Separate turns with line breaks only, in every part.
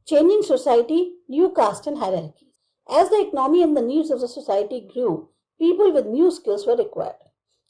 Changing society, new caste and hierarchies. As the economy and the needs of the society grew, people with new skills were required.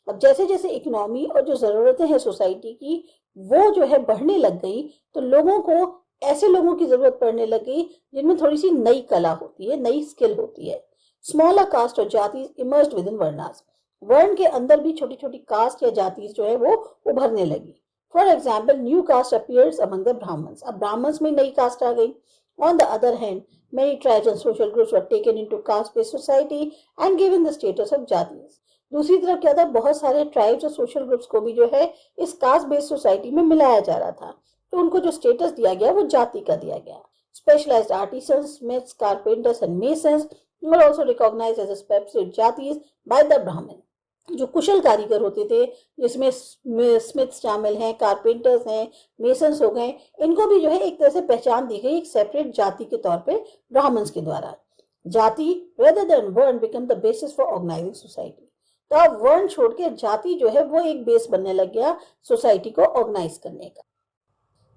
अब जैसे जैसे economy और जो ज़रूरतें हैं society की वो जो है बढ़ने लग गई, तो लोगों को ऐसे लोगों की ज़रूरत पड़ने लग गई जिनमें थोड़ी सी नई कला होती है, नई स्किल होती है. स्मॉलर कास्ट और जाति इमर्ज्ड विद इन वर्नास. वर्ण के अंदर भी छोटी छोटी कास्ट या जाति जो है वो उभरने लगी. For example, new caste appears among the Brahmins. अब ब्राह्मण्स में नई कास्ट आ गई. On the other hand, many tribes and social groups were taken into caste-based society and given the status of जातिस. दूसरी तरफ क्या था, बहुत सारे ट्राइब्स और सोशल ग्रुप्स को भी जो है इस कास्ट बेस्ड सोसाइटी में मिलाया जा रहा था, तो उनको जो स्टेटस दिया गया वो जाति का दिया गया. Specialised artisans, smiths, carpenters and masons were also recognized as a separate जातिस by the ब्राह्मण. जो कुशल कारीगर होते थे, जिसमें स्मिथ्स शामिल हैं, कारपेंटर्स हैं, मेसन्स हो गए, इनको भी जो है एक तरह से पहचान दी गई एक सेपरेट जाति के तौर पे ब्राह्मण्स के द्वारा. जाति rather than वर्ण become the basis for organizing society. तो अब वर्ण छोड़ के जाति जो है वो एक बेस बनने लग गया सोसाइटी को ऑर्गेनाइज करने का.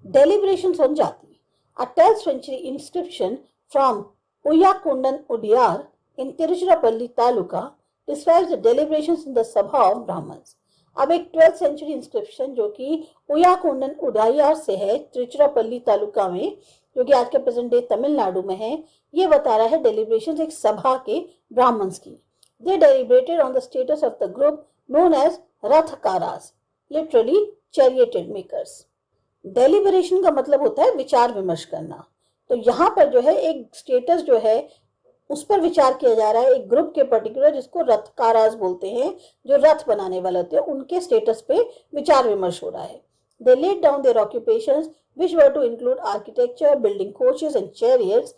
Deliberations on जाति. A 12th century inscription from Uyakondan Udiyar in Tiruchirappalli Taluka describes the deliberations in the Sabha of Brahmins. अब एक 12th century inscription जो कि उयाकोंडन उडायार से है, तिरुचिरापल्ली तालुका में, जो कि आज के प्रेजेंट डे तमिलनाडु में है, ये बता रहा है डेलिब्रेशंस एक सभा के ब्राह्मण्स की. They deliberated on the status of the group known as रथकारास, literally charioted makers. Deliberation का मतलब होता है विचार विमर्श करना. तो यहाँ पर जो है एक स्टेटस जो है उस पर विचार किया जा रहा है एक ग्रुप के पर्टिकुलर, जिसको रथकारास बोलते हैं, जो रथ बनाने वाले होते हैं, उनके स्टेटस पे विचार विमर्श हो रहा है. They laid down their occupations which were to include architecture, building coaches and chariots,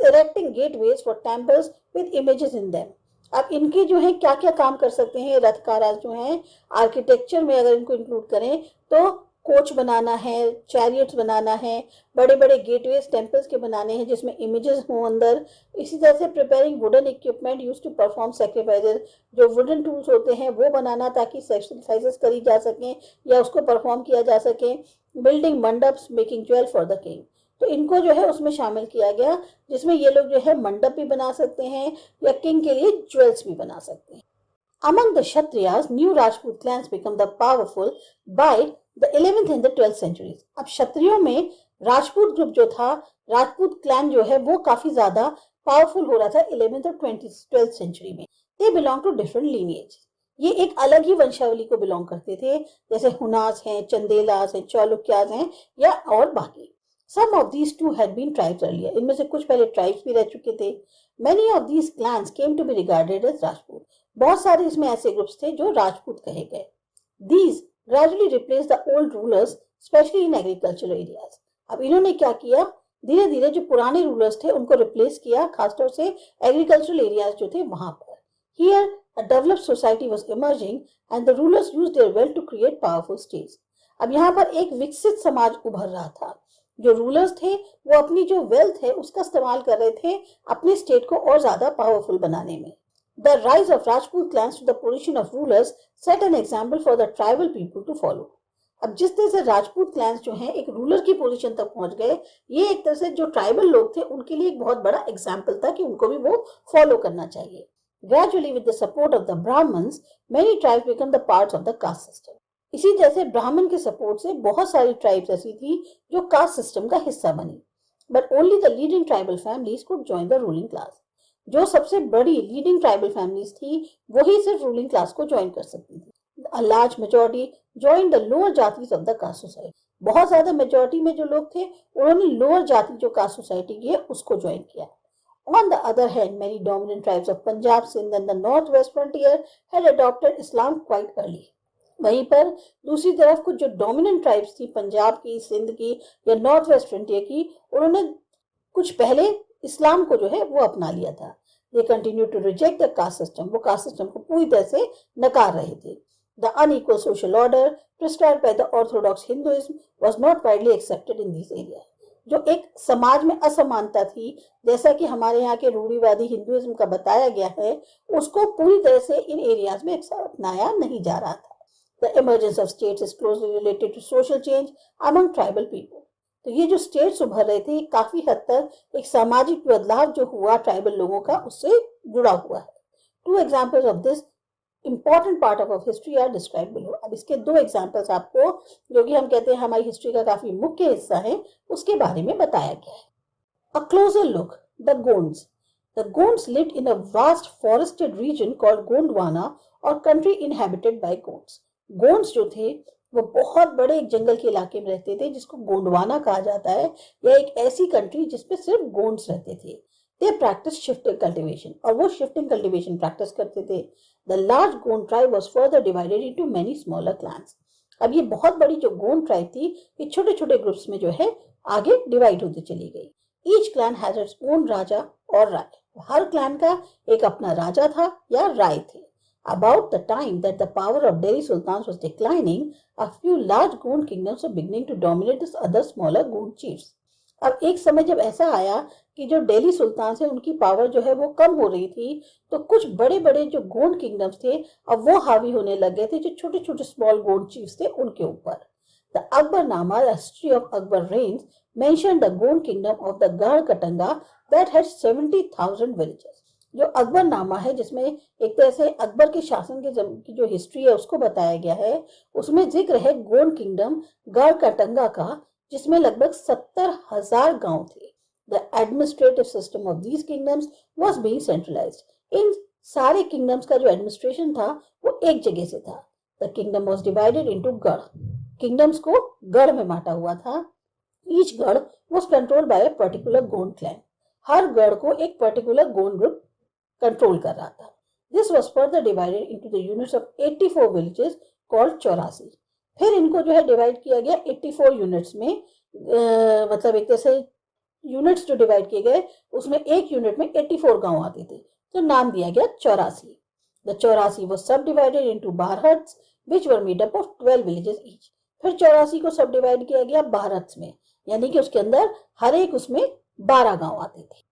erecting gateways for temples with images in them. अब इनके जो है क्या क्या काम कर सकते हैं रथकारास जो हैं, आर्किटेक्चर में अगर इनको इंक्लूड करें तो कोच बनाना है, चैरियट्स बनाना है, बड़े बड़े गेटवेज टेम्पल्स के बनाने हैं जिसमें इमेजेस हों अंदर. इसी तरह से preparing wooden equipment use to perform sacrifices, जो वुडन टूल्स होते हैं वो बनाना ताकि सैक्रिफाइसेस करी जा सकें या उसको परफॉर्म किया जा सके. Building mandaps, making jewel for the king. तो इनको जो है उसमें शामिल किया गया, जिसमें ये लोग जो है मंडप भी बना सकते हैं या किंग के लिए ज्वेल्स भी बना सकते हैं. Among the Kshatriyas, new Rajput clans become the powerful by the 11th and the 12th centuries. अब क्षत्रियों में राजपूत ग्रुप जो था, राजपूत क्लैन जो है वो काफी ज्यादा पावरफुल हो रहा था 11th और 12th सेंचुरी में. They belong to different lineage. ये एक अलग ही वंशावली को बिलोंग करते थे, जैसे हुनास हैं, चंदेलास हैं, चालुक्यास हैं या और बाकी. Some of these too had been tribes earlier. इनमें से कुछ पहले ट्राइब्स भी रह चुके थे. Many of these clans came to be regarded as Rajput. बहुत सारे इसमें ऐसे ग्रुप्स थे जो राजपूत कहे गए. These gradually replaced the old rulers, especially in agricultural areas. अब इन्होंने क्या किया, धीरे धीरे जो पुराने रूलर्स थे उनको रिप्लेस किया, खासतौर से एग्रीकल्चरल एरियाज जो थे वहां पर. Here a developed society was emerging and the rulers used their wealth to create powerful states. अब यहाँ पर एक विकसित समाज उभर रहा था. जो रूलर्स थे वो अपनी जो वेल्थ है उसका इस्तेमाल कर रहे थे अपने स्टेट को और ज्यादा पावरफुल बनाने में. The rise of Rajput clans to the position of rulers set an example for the tribal people to follow. अब जिस तरह से राजपूत क्लैंस जो हैं एक रूलर की पोजीशन तक पहुंच गए, ये एक तरह से जो ट्राइबल लोग थे उनके लिए एक बहुत बड़ा एग्जाम्पल था कि उनको भी वो फॉलो करना चाहिए. Gradually, with the support of the Brahmins, many tribes become the parts of the caste system. इसी तरह से ब्राह्मण के सपोर्ट से बहुत सारी ट्राइब्स ऐसी थी जो कास्ट सिस्टम का हिस्सा बनी. But only the leading tribal families could join the ruling class. जो सबसे बड़ी लीडिंग ट्राइबल फैमिलीज थी वही सिर्फ रूलिंग क्लास को ज्वाइन कर सकती थी. A large majority joined the lower जातिस of the caste society. बहुत ज्यादा मेजोरिटी में जो लोग थे उन्होंने लोअर जाति जो कास्ट सोसाइटी की है उसको ज्वाइन किया. On the other hand, many dominant tribes of Punjab, Sindh and the northwest frontier had adopted Islam quite early. वहीं पर दूसरी तरफ कुछ जो डोमिनेंट ट्राइब्स थी पंजाब की, सिंध की या नॉर्थ वेस्ट फ्रंटियर की, उन्होंने कुछ पहले इस्लाम को जो है वो अपना लिया था. They continued to reject the caste system. वो कास्ट सिस्टम को पूरी तरह से नकार रहे थे. The unequal social order prescribed by the orthodox Hinduism was not widely accepted in these areas. जो एक समाज में असमानता थी, जैसा कि हमारे यहाँ के रूढ़िवादी हिंदुइज्म का बताया गया है, उसको पूरी तरह से इन एरियाज में अपनाया नहीं जा रहा था. The emergence of states is closely related to social change among tribal people. तो ये जो स्टेट्स उभर रहे थे काफी हद तक एक सामाजिक बदलाव जो हुआ ट्राइबल लोगों का उससे जुड़ा हुआ है। 2 examples of this important part of history are describe below. अब इसके 2 एग्जाम्पल्स आपको, जो कि हम कहते हैं हमारी हिस्ट्री का काफी मुख्य हिस्सा है, उसके बारे में बताया गया है। A closer look, the Gonds. The Gonds lived in a vast forested region called Gondwana or country inhabited by Gonds. Gonds जो थे वो बहुत बड़े एक जंगल के इलाके में रहते थे जिसको गोंडवाना कहा जाता है, या एक ऐसी कंट्री जिसपे सिर्फ गोंड्स रहते थे। They practiced shifting cultivation और वो shifting cultivation practice करते थे। The large Gond tribe was further divided into many smaller clans. अब ये बहुत बड़ी जो गोंड ट्राइब थी ये छोटे छोटे ग्रुप्स में जो है आगे डिवाइड होती चली गई। Each clan has its own राजा और राय। हर क्लैन का एक अपना राजा था या राय थे। About the time that the power of Delhi Sultans was declining, a few large Gond kingdoms were beginning to dominate the other smaller Gond chiefs. अब एक समय जब ऐसा आया कि जो दिल्ली सुल्तान है उनकी पावर जो है वो कम हो रही थी, तो कुछ बड़े बड़े जो गोंड किंगडम्स थे अब वो हावी होने लग गए थे जो छोटे छोटे स्मॉल गोंड चीफ्स थे उनके ऊपर। The Akbarnama, the history of Akbar reigns, mentioned the Gond kingdom of the Garh Katanga that had 70,000 villages. जो अकबरनामा है जिसमें एक तरह से अकबर के शासन की जो हिस्ट्री है उसको बताया गया है, उसमें जिक्र है गोंड किंगडम गढ़ कटंगा का जिसमें लगभग 70,000 गांव थे। The administrative system of these kingdoms was being centralised. इन सारे किंगडम्स का जो एडमिनिस्ट्रेशन था वो एक जगह से था। The kingdom was divided into garh. Kingdoms को गढ़ में बांटा हुआ था। Each garh was controlled by a particular Gond clan. हर गढ़ को एक पर्टिकुलर गोंड ग्रुप कंट्रोल कर रहा था। This was further divided into the units of 84 villages called 84। फिर इनको जो है डिवाइड किया गया 84 यूनिट्स में, मतलब एक तरह से यूनिट्स जो डिवाइड किए गए उसमें एक यूनिट में 84 गांव आते थे, तो नाम दिया गया 84। The 84 was subdivided into barhats which were made up of 12 villages each. फिर 84 को सब डिवाइड किया गया बारहट्स में, यानी कि उसके अंदर हर एक उसमें 12 गांव आते थे।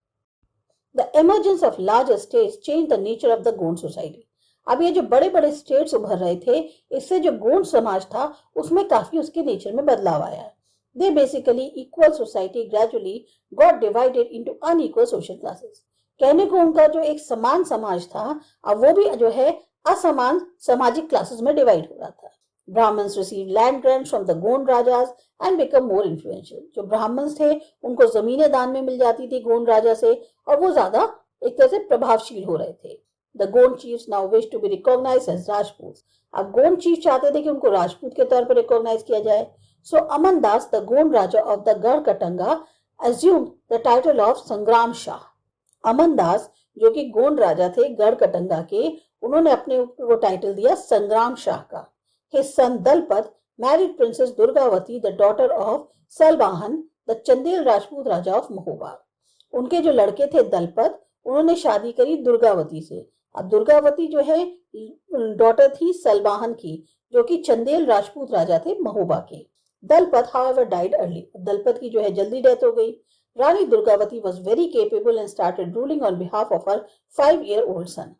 The emergence of larger states changed the nature of the Gond society. अब ये जो बड़े बड़े स्टेट्स उभर रहे थे इससे जो गोंड समाज था उसमें काफी उसके नेचर में बदलाव आया। They basically equal society gradually got divided into unequal social classes. कहने को उनका जो एक समान समाज था अब वो भी जो है असमान सामाजिक क्लासेस में डिवाइड हो रहा था। Brahmins received land grants from the Gond Rajas and become more influential. जो ब्राह्मण्स थे उनको जमीनें दान में मिल जाती थी गोंड राजा से और वो ज्यादा एक तरह से प्रभावशील हो रहे थे। The Gond chiefs now wish to be recognized as Rajputs. अब गोंड चीफ चाहते थे कि उनको राजपूत के तौर पर रिकॉग्नाइज किया जाए। So Aman Das, the Gond Raja of the Garh Katanga, assumed the title of संग्राम शाह। अमन दास जो कि गोंड राजा थे गढ़ कटंगा के, उन्होंने अपने ऊपर वो टाइटल दिया संग्राम शाह का। His son Dalpat married Princess Durgavati, the daughter of Salbahan, the Chandel Rajput Raja of Mahoba. उनके जो लड़के थे दलपत, उन्होंने शादी करी दुर्गावती से। अब दुर्गावती जो है डॉटर थी सलबाहन की, जो कि चंदेल राजपूत राजा थे महोबा के। Dalpat however died early. Dalpat की जो है जल्दी डेथ हो गई। Rani Durgavati was very capable and started ruling on behalf of her 5-year-old son.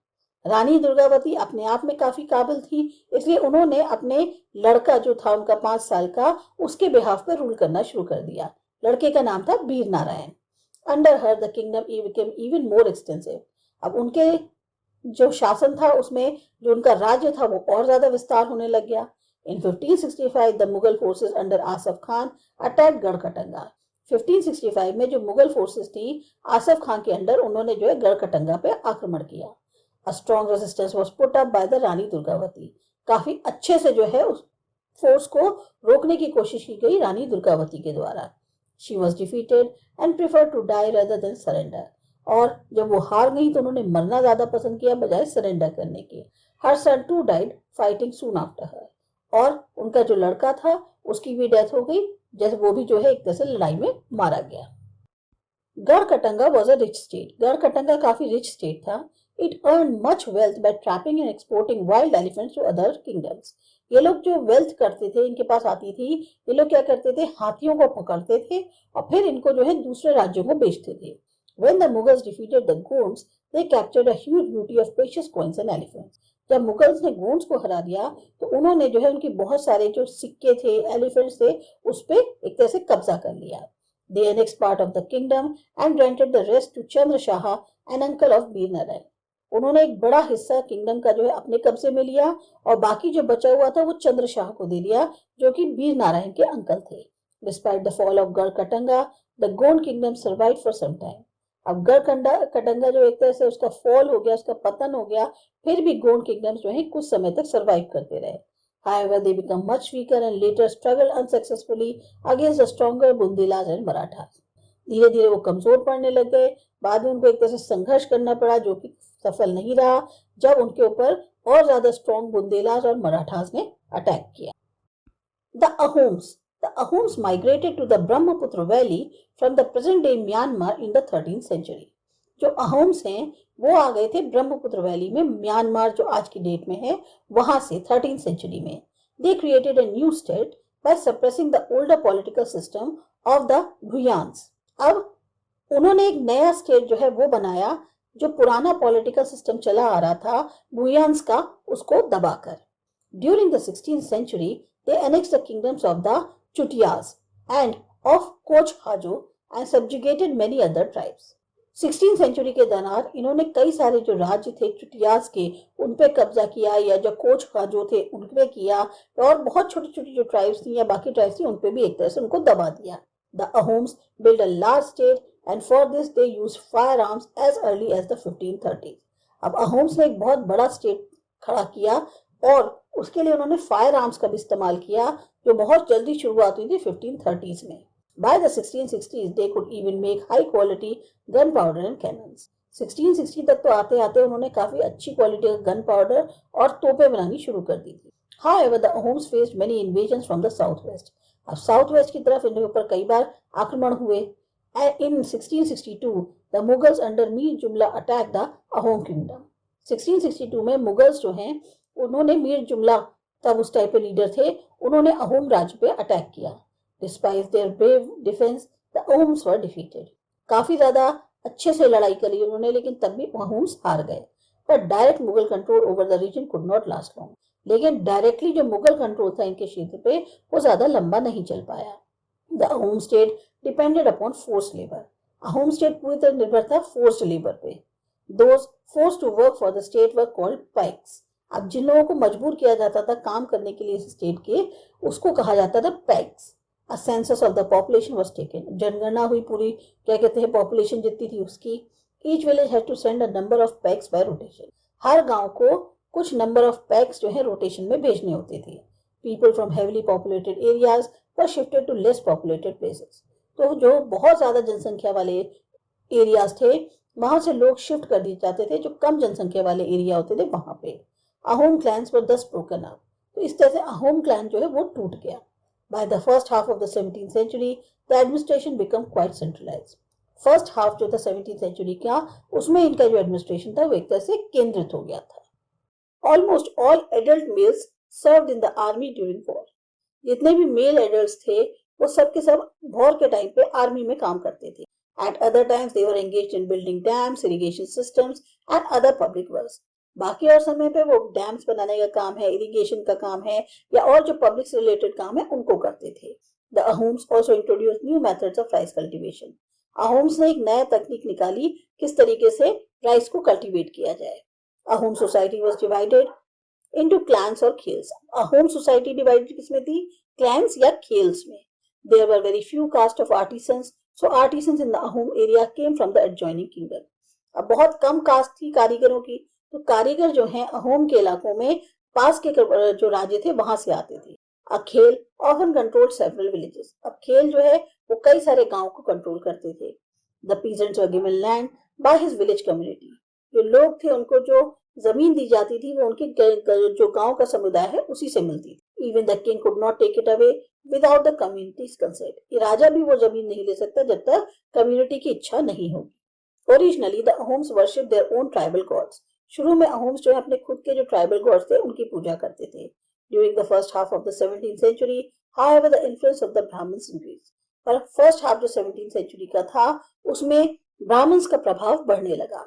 Rani Durgavati अपने आप में काफी काबिल थी, इसलिए उन्होंने अपने लड़का जो था उनका 5 साल का उसके बिहाफ पर रूल करना शुरू कर दिया। लड़के का नाम था Veer Narayan. Under her the kingdom became even more extensive. अब उनके जो शासन था उसमें जो उनका राज्य था वो और ज्यादा विस्तार होने लग गया। इन 1565 the Mughal forces under Asaf Khan attack गढ़ कटंगा। 1565 में जो मुगल फोर्सेस थी आसफ खान के अंडर, उन्होंने जो है गढ़ कटंगा पे आक्रमण किया। A strong resistance was put up by the Rani Durgavati. काफी अच्छे से जो है उस फोर्स को रोकने की कोशिश की गई रानी दुर्गावती के द्वारा। She was defeated and preferred to die rather than surrender. और जब वो हार गई तो उन्होंने मरना ज्यादा पसंद किया बजाय सरेंडर करने के। Her son too died fighting soon after her. और उनका जो लड़का था उसकी भी डेथ हो गई, जैसे वो भी जो है एक तरह से लड़ाई में मारा गया। गढ़ Katanga was a rich state. गढ़ कटंगा काफी रिच स्टेट था। It earned much wealth by trapping and exporting wild elephants to other kingdoms. ये लोग जो वेल्थ करते थे इनके पास आती थी, ये लोग क्या करते थे हाथियों को पकड़ते थे और फिर इनको जो है दूसरे राज्यों को बेचते थे। When the Mughals defeated the Gonds, they captured a huge booty of precious coins and elephants. जब मुगल्स ने गोंड्स को हरा दिया तो उन्होंने जो है उनकी बहुत सारे जो सिक्के थे एलिफेंट्स थे उस पर एक तरह से कब्जा कर लिया। They annexed part of the kingdom and granted the rest to Chandra Shah, an uncle of Veer Narayan. उन्होंने एक बड़ा हिस्सा किंगडम का जो है अपने कब्जे में लिया और बाकी जो बचा हुआ था वो चंद्र शाह को दे दिया, जो कि वीर नारायण के अंकल थे. Despite the fall of Garh Katanga, the Gond kingdom survived for some time. अब गढ़ कटंगा जो एक तरह से उसका फॉल हो गया, उसका पतन हो गया, फिर भी गोंड किंगडम्स जो है कुछ समय तक सरवाइव करते रहे. However, they become much weaker and later struggled unsuccessfully against the stronger Bundelas and Marathas. धीरे धीरे वो कमजोर पड़ने लग गए. बाद में उनको एक तरह से संघर्ष करना पड़ा, जो कि सफल नहीं रहा, जब उनके ऊपर और ज्यादा स्ट्रॉन्ग बुंदेलास और मराठास ने अटैक किया. The Ahoms migrated to the Brahmaputra Valley from the present-day Myanmar in the 13th century. जो अहोम्स हैं वो आ गए थे ब्रह्मपुत्र वैली में, म्यांमार जो आज की डेट में है वहां से 13th century में. They created a new state by suppressing the older political system of the Bhuyans. अब उन्होंने एक नया स्टेट जो है वो बनाया, जो पुराना पॉलिटिकल सिस्टम चला आ रहा था भूयांस का, उसको दबाकर. During the 16th century, they annexed the kingdoms of the Chutias and of Koch Hajo and subjugated many other tribes. 16th century के दौरान इन्होंने कई सारे जो राज्य थे चुटियास के उन पे कब्जा किया, या जो कोच हाजो थे उन पे किया, और बहुत छोटी छोटी जो ट्राइब्स थी या बाकी ट्राइब्स थी उन पे भी एक तरह से उनको दबा दिया. The Ahoms built a large state and for this they used firearms as early as the 1530s. अब अहोम्स ने एक बहुत बड़ा स्टेट खड़ा किया और उसके लिए उन्होंने फायर आर्म्स का भी इस्तेमाल किया, जो बहुत जल्दी शुरुआत हुई थी 1530s में. By the 1660s, they could even make high quality gunpowder and cannons. 1660 तक तो आते आते उन्होंने काफी अच्छी क्वालिटी का गन पाउडर और तोपें बनानी शुरू कर दी थी. However, the Ahoms faced many invasions from the southwest. अब साउथ वेस्ट की तरफ इनके ऊपर कई बार आक्रमण हुए. In 1662, the Mughals under Mir Jumla attacked the Ahom kingdom. 1662 में मुगल्स जो हैं उन्होंने मीर जुमला, तब उस टाइप के लीडर थे, उन्होंने अहोम राज्य पे अटैक किया. Despite their brave defense, the Ahoms were defeated. काफी ज्यादा अच्छे से लड़ाई करी उन्होंने, लेकिन तब भी अहोम्स हार गए. But direct Mughal control over the region could not last long. लेकिन डायरेक्टली जो मुगल कंट्रोल था इनके क्षेत्र पे वो ज्यादा लंबा नहीं चल पाया. The Ahom state depended upon forced labor. Ahom state पूरी तरह निर्भर था फोर्स्ड लेबर पे. Those forced to work for the state were called Paiks. अब जिन लोगों को मजबूर किया जाता था काम करने के लिए स्टेट के, उसको कहा जाता था PACS. A census of the population was taken. जनगणना हुई पूरी, क्या कहते हैं, पॉपुलेशन जितनी थी उसकी. Each village had to send a number of packs by rotation. हर गांव को कुछ नंबर ऑफ पैक्स जो है रोटेशन में भेजने होते थे. People from heavily populated areas were shifted to less populated places. तो जो बहुत ज्यादा जनसंख्या वाले एरियाज थे वहां से लोग शिफ्ट कर दिए जाते थे, जो कम जनसंख्या वाले एरिया होते थे वहां पे. अहोम क्लैंस वर thus broken up. तो इस तरह से अहोम क्लैन जो है वो टूट गया. By the first half of the 17th century, the administration became quite centralized. First half जो था 17th century का, उसमें इनका जो एडमिनिस्ट्रेशन था वो एक तरह से केंद्रित हो गया था. Almost all adult males served in the army during war. जितने भी मेल एडल्ट्स थे वो सब के सब वॉर के टाइम पे आर्मी में काम करते थे. At other times they were engaged in building dams, irrigation systems and other public works. बाकी और समय पे वो डैम्स बनाने का काम है, इरिगेशन का काम है, या और जो पब्लिक से रिलेटेड काम है उनको करते थे. The Ahoms also introduced new methods of rice cultivation. Ahoms ने एक नया तकनीक निकाली किस तरीके से राइस को कल्टीवेट किया जाए. Ahom society was divided into clans और खेल्स. अहोम सोसाइटी डिवाइडेड किसमें थी, क्लैंस या खेल्स में. There were very few caste of artisans, so artisans in the Ahom area came from the adjoining kingdom. अब बहुत कम कास्ट थी कारीगरों की, तो कारीगर जो हैं अहोम के इलाकों में पास के जो राज्य थे वहां से आते थे. A खेल often controlled several villages. अब खेल जो है वो कई सारे गांव को कंट्रोल करते थे. The peasants were given land by his village community. जो लोग थे उनको जो जमीन दी जाती थी वो उनके जो गांव का समुदाय है उसी से मिलती थी. Even the king could not take it away without the community's consent. ये राजा भी वो जमीन नहीं ले सकता जब तक कम्युनिटी की इच्छा नहीं होगी. Originally the Ahoms worshipped their own tribal gods. शुरू में अहोम्स जो है अपने खुद के जो ट्राइबल गॉड्स थे उनकी पूजा करते थे. During the first half of the 17th century, however, the influence of the Brahmins increased. पर फर्स्ट हाफ जो 17th century का था उसमें ब्राह्मण्स का प्रभाव बढ़ने लगा.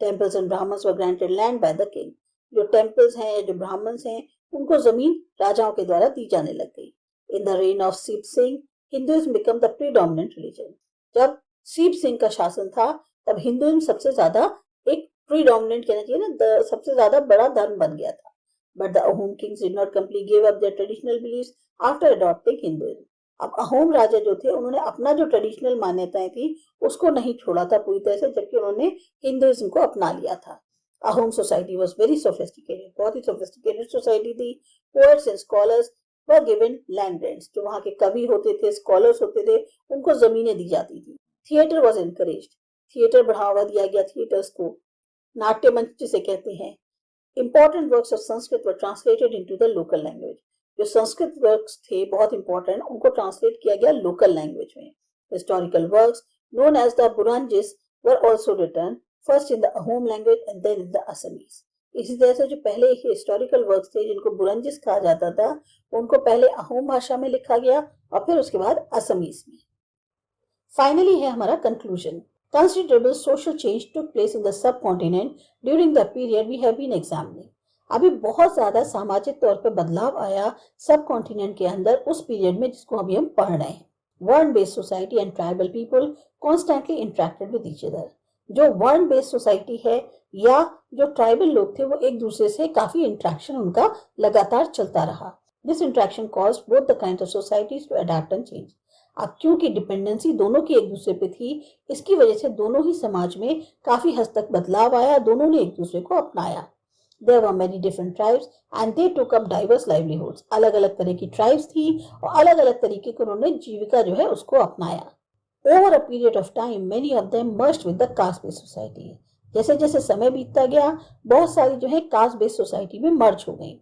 Temples and Brahmins were granted land by the king. जो टेम्पल्स हैं या जो ब्राह्मण्स हैं उनको जमीन राजाओं के द्वारा दी जाने लग गई. In the reign of Sip Singh, Hinduism became the predominant religion. जब सीप सिंह का शासन था तब हिंदुइज्म सबसे ज्यादा एक प्रीडोमिनेंट कहना चाहिए ना, सबसे ज्यादा बड़ा धर्म बन गया था. But the Ahom kings did not completely give up their traditional beliefs after adopting Hinduism. अब अहोम राजा जो थे उन्होंने अपना जो ट्रेडिशनल मान्यताएं थी उसको नहीं छोड़ा था पूरी तरह से, जबकि उन्होंने हिंदुइज्म को अपना लिया था. Ahom society was very sophisticated, बहुत ही सोफिस्टिकेटेड सोसाइटी थी. Poets and scholars were given land rents, जो वहाँ के कवि होते थे, स्कॉलर्स होते थे, उनको जमीनें दी जाती थी. थिएटर वॉज एनकरेज्ड, थिएटर बढ़ावा दिया गया थिएटर्स को. नाट्य मंच जिसे कहते हैं. Important works of Sanskrit were translated into the local language. जो संस्कृत वर्क्स थे बहुत इंपॉर्टेंट, उनको ट्रांसलेट किया गया लोकल लैंग्वेज में. Historical works known as the Buranjis were also written first in the Ahom language and then in the Assamese. इसी तरह से जो पहले हिस्टोरिकल वर्क्स थे जिनको बुरंजिस कहा जाता था, उनको पहले अहोम भाषा में लिखा गया और फिर उसके बाद असमीज में. फाइनली है हमारा conclusion. Considerable social change took place in the subcontinent during the period we have been examining. अभी बहुत ज्यादा सामाजिक तौर पर बदलाव आया सब कॉन्टिनेंट के अंदर उस पीरियड में जिसको अभी हम पढ़ रहे हैं. वर्ण based society and tribal people constantly interacted with each other. जो वर्ण बेस्ड सोसाइटी है या जो ट्राइबल लोग थे वो एक दूसरे से काफी इंटरेक्शन उनका लगातार चलता रहा. This interaction caused both the kind of societies to adapt and change. अब क्योंकि डिपेंडेंसी दोनों की एक दूसरे पे थी, इसकी वजह से दोनों ही समाज में काफी हद तक बदलाव आया, दोनों ने एक दूसरे को अपनाया. There were many different tribes and they took up diverse livelihoods. अलग अलग तरह की ट्राइब्स थी और अलग अलग तरीके की उन्होंने जीविका जो है उसको अपनाया. Over a period of time, many of them merged with the caste-based society. जैसे जैसे समय बीतता गया, बहुत सारी जो है कास्ट बेस्ड सोसाइटी में मर्ज हो गई.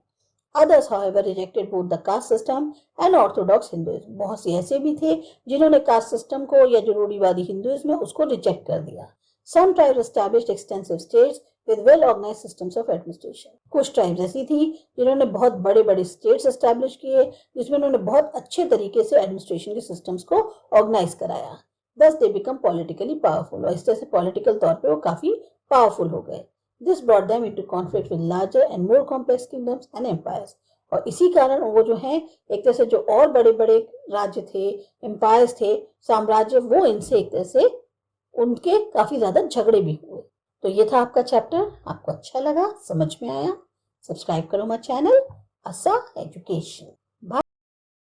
Others, however, rejected both the caste system and orthodox Hinduism. बहुत से ऐसे भी थे जिन्होंने कास्ट सिस्टम को या जो रूढ़िवादी हिंदुइज्म है उसको रिजेक्ट कर दिया. Some tribes established extensive states with well-organized systems of administration. कुछ ट्राइब्स ऐसी थी जिन्होंने बहुत बड़े बड़े स्टेट्स एस्टैब्लिश किए जिसमें उन्होंने बहुत अच्छे तरीके से एडमिनिस्ट्रेशन के सिस्टम्स को ऑर्गेनाइज कराया. Thus they become politically powerful. और इस तरह से पॉलिटिकल तौर पे वो काफी पावरफुल हो गए. This brought them into conflict with larger and more complex kingdoms and empires. और इसी कारण वो जो है एक तरह से जो और बड़े बड़े राज्य थे, एम्पायर्स थे, साम्राज्य, वो इनसे एक तरह से उनके काफी ज्यादा झगड़े भी हुए. तो ये था आपका चैप्टर. आपको अच्छा लगा, समझ में आया? सब्सक्राइब करो माय चैनल आसा एजुकेशन.